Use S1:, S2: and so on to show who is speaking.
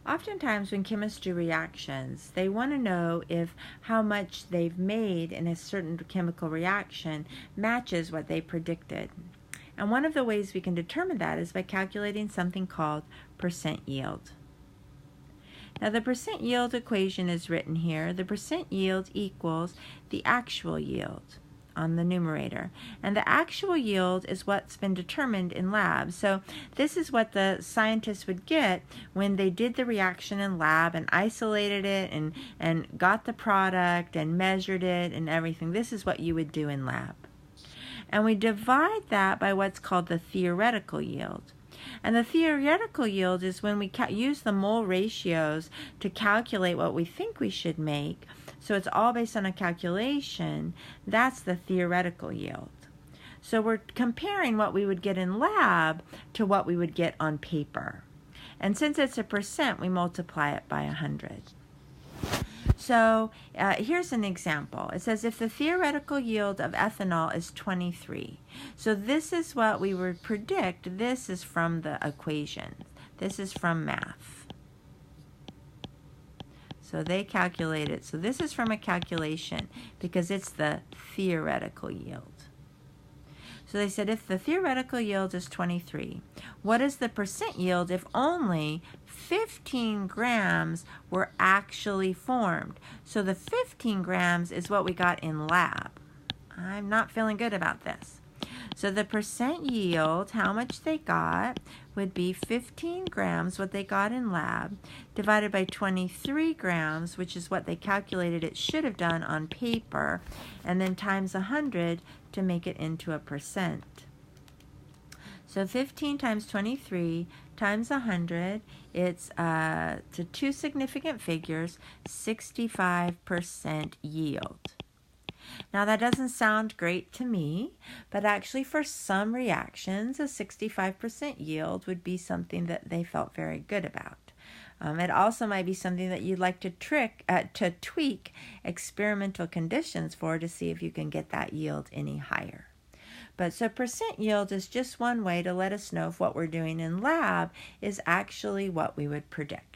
S1: Oftentimes when chemists do reactions, they want to know if how much they've made in a certain chemical reaction matches what they predicted. And one of the ways we can determine that is by calculating something called percent yield. Now the percent yield equation is written here. The percent yield equals the actual yield on the numerator. And the actual yield is what's been determined in lab. So this is what the scientists would get when they did the reaction in lab and isolated it and got the product and measured it and everything. This is what you would do in lab. And we divide that by what's called the theoretical yield. And the theoretical yield is when we use the mole ratios to calculate what we think we should make. So it's all based on a calculation. That's the theoretical yield. So we're comparing what we would get in lab to what we would get on paper. And since it's a percent, we multiply it by 100. So here's an example. It says if the theoretical yield of ethanol is 23. So this is what we would predict. This is from the equation. This is from math. So they calculate it. So this is from a calculation because it's the theoretical yield. So they said if the theoretical yield is 23, what is the percent yield if only 15 grams were actually formed? So the 15 grams is what we got in lab. I'm not feeling good about this. So the percent yield, how much they got, would be 15 grams, what they got in lab, divided by 23 grams, which is what they calculated it should have done on paper, and then times 100 to make it into a percent. So 15 times 23 times 100, it's to two significant figures, 65% yield. Now that doesn't sound great to me, but actually for some reactions, a 65% yield would be something that they felt very good about. It also might be something that you'd like to tweak experimental conditions for to see if you can get that yield any higher. But so percent yield is just one way to let us know if what we're doing in lab is actually what we would predict.